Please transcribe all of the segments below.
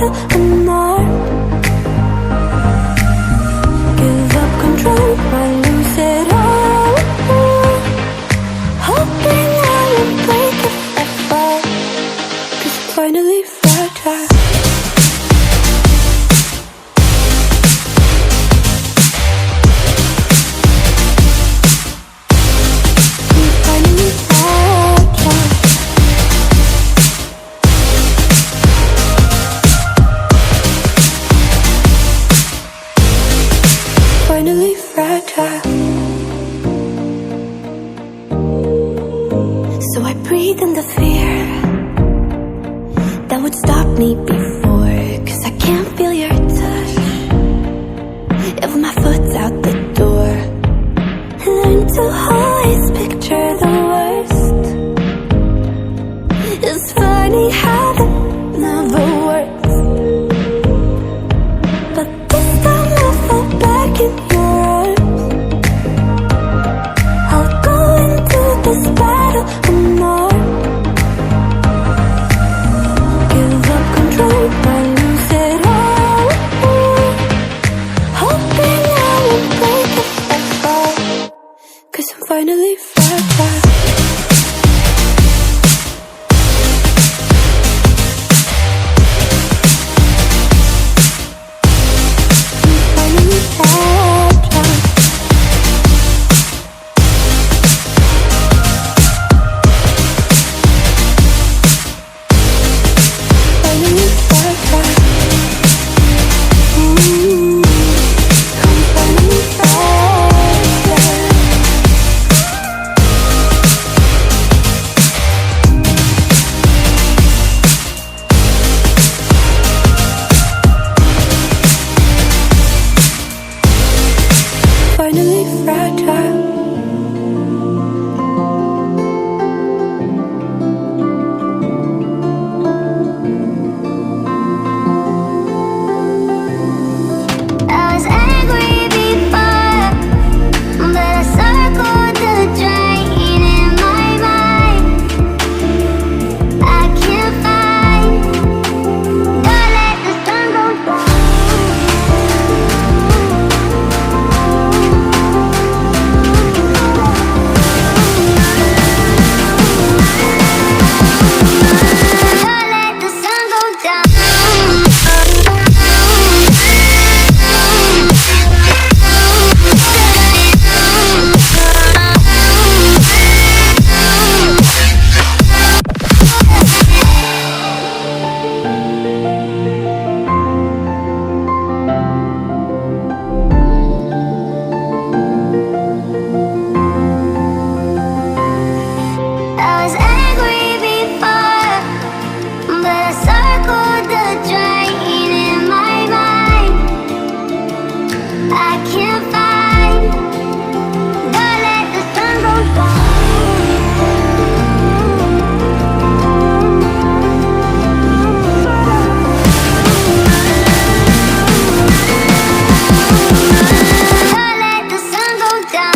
battle and more. Give up control, might lose it all. Hoping I won't break if I fall, 'cause I'm finally fragile. Finally fragile. So I breathe in the fear that would stop me before, 'cause I can't feel your touch if my foot's out the door. Learn to always picture the worst. It's funny how that never works, but this time I fall back in your arms. I'll go into this battle and more. Give up control, might lose it all. Hoping I won't break if I fall, 'cause I'm finally fragile. Finally fragile. I was angry before, but I circled the drain in my mind. I can't find, don't let the sun go down. Don't let the sun go down. I was angry before, but I circled the drain in my mind. I can't find, don't let the sun go down. Don't let the sun go down.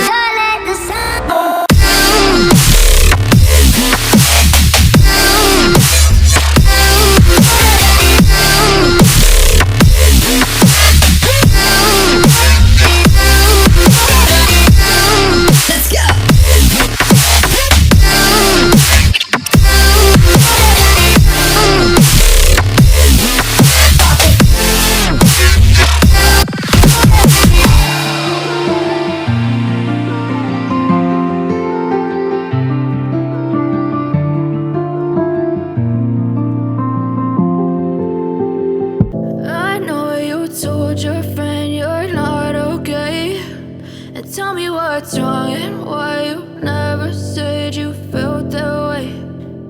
Don't let the sun go Let's go. I know you told your friend you're not okay, and tell me what's wrong and why you never said you felt that way.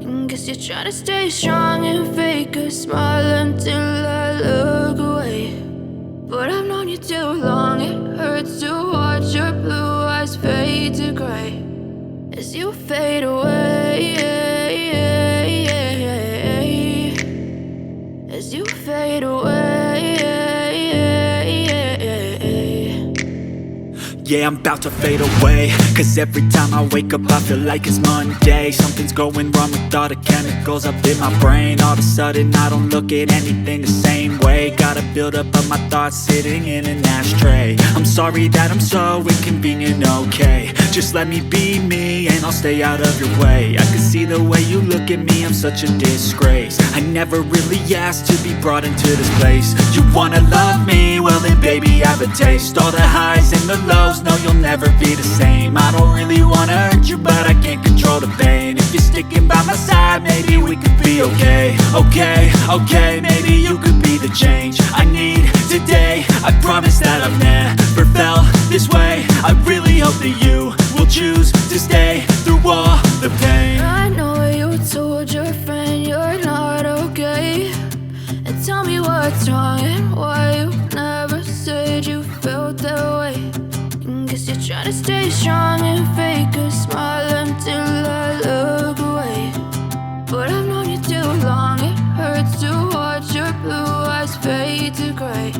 And Guess you're trying to stay strong and fake a smile until I look away. But I've known you too long, it hurts to watch your blue eyes fade to gray as you fade away, as you fade away. Yeah, I'm about to fade away, cause every time I wake up I feel like it's Monday. Something's going wrong with all the chemicals up in my brain. All of a sudden I don't look at anything the same way. Gotta build up of my thoughts sitting in an ashtray. I'm sorry that I'm so inconvenient, okay. Just let me be me and I'll stay out of your way. I can see the way you look at me, I'm such a disgrace. I never really asked to be brought into this place. You wanna love me? Well then baby have a taste. All the highs and the lows, no you'll never be the same. I don't really wanna hurt you but I can't control the pain. If you're sticking by my side maybe we could be okay. Okay, maybe you could be the change I need today. I promise that I've never felt this way. I really hope that you will choose to stay through all the pain. I know you told your friend you're not okay, and tell me what's wrong and why you never said you felt that way. Guess you're trying to stay strong and fake a smile until I look away. But I've known you too long, it hurts to watch your blue eyes fade to gray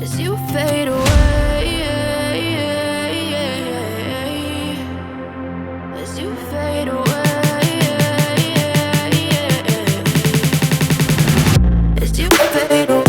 as you fade away, as you fade away, as you fade away.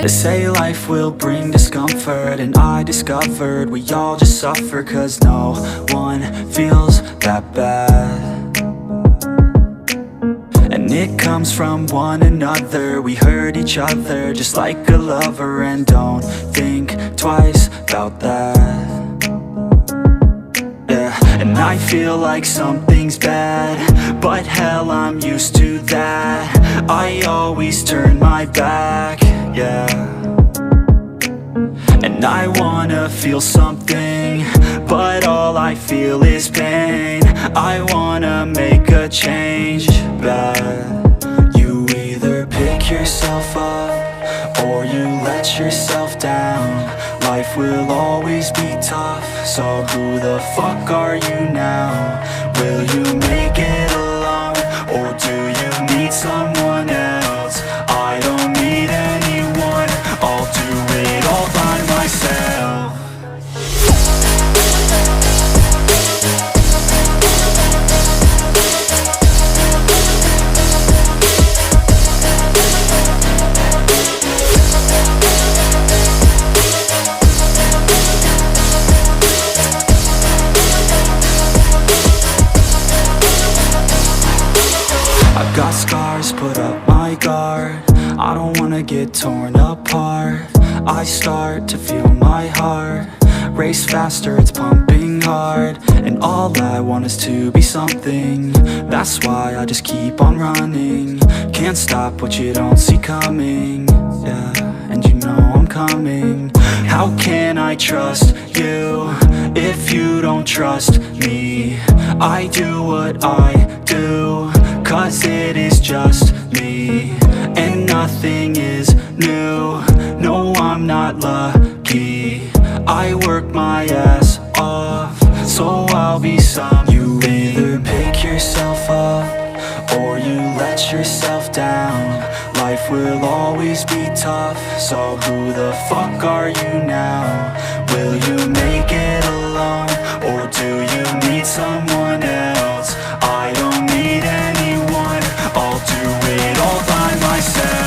They say life will bring discomfort, and I discovered we all just suffer, cause no one feels that bad. And it comes from one another, we hurt each other just like a lover, and don't think twice about that. Yeah, and I feel like something's bad, but hell I'm used to that. I always turn my back, yeah. And I wanna feel something, but all I feel is pain. I wanna make a change, but you either pick yourself up or you let yourself down. Life will always be tough, so who the fuck are you now? Will you make it alone, or do you need someone else? I don't need anyone, I'll do it all by myself. I don't wanna get torn apart. I start to feel my heart race faster, it's pumping hard. And all I want is to be something. That's why I just keep on running. Can't stop what you don't see coming. Yeah, and you know I'm coming. How can I trust you if you don't trust me? I do what I do, cause it is just me. And nothing is new, no I'm not lucky. I work my ass off, so I'll be some. You either pick yourself up, or you let yourself down. Life will always be tough, so who the fuck are you now? Will you make it alone, or do you need someone else? I don't need anyone, I'll do it all by myself.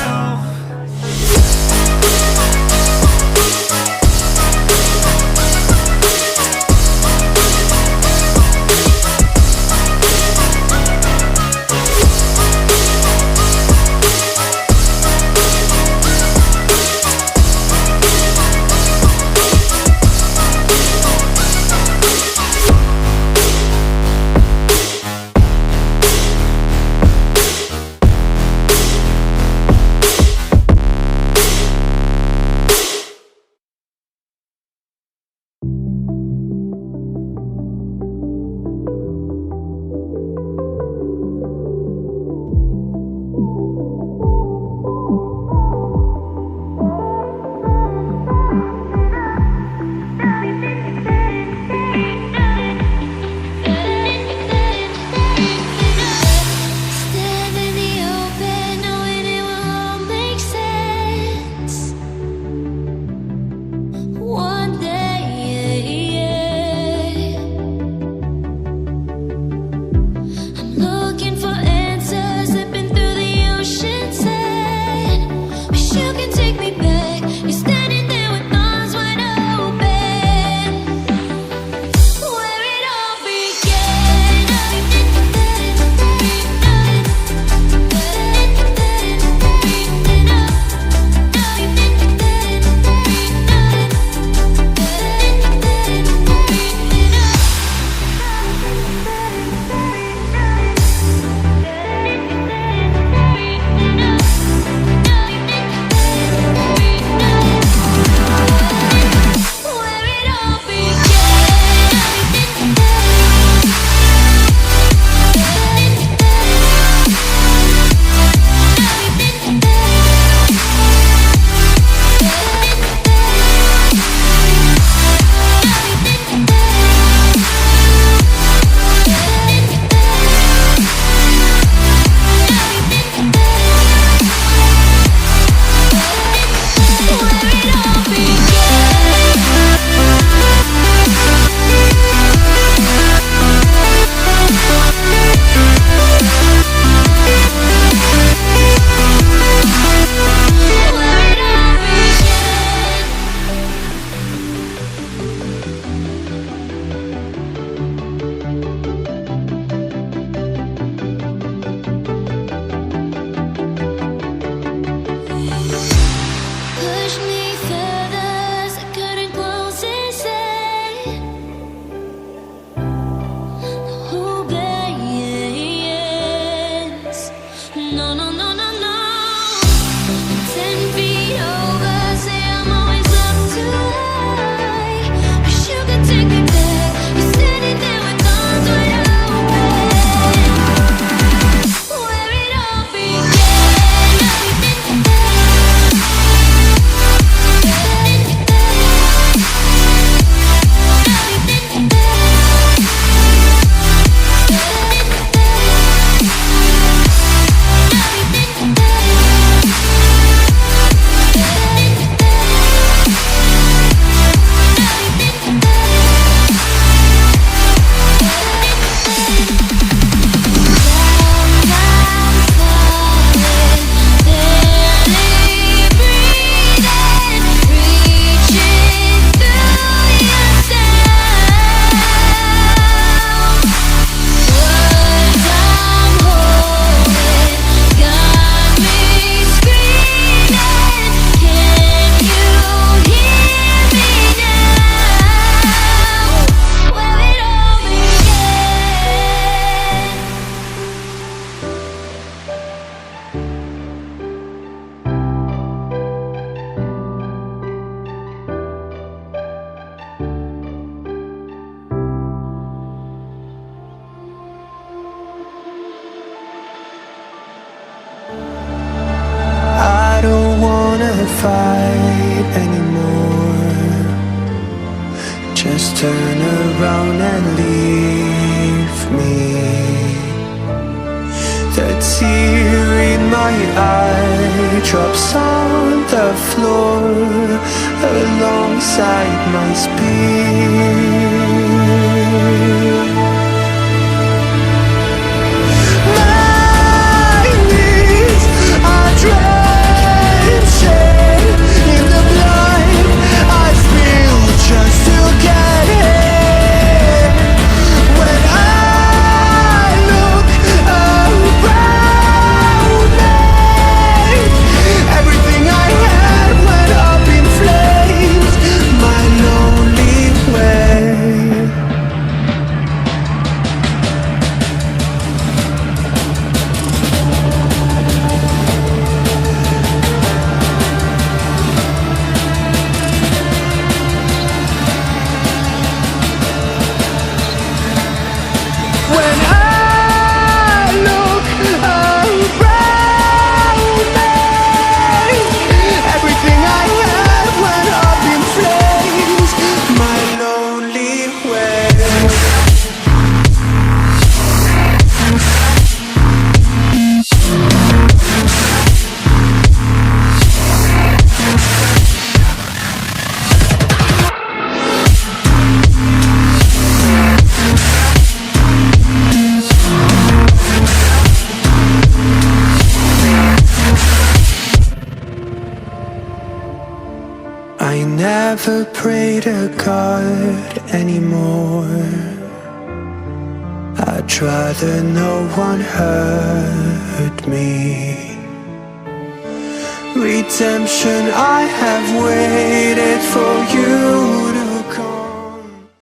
fight anymore. Just turn around and leave me. The tear in my eye drops on the floor alongside my spear. My knees are drenching in the blood I spill just to get here. When I look around me, everything I had went up in flames. My lonely way. When I look around me, everything I had went up in flames. My lonely way. I never pray to God anymore. I'd rather no one hurt me. Redemption, I have waited for you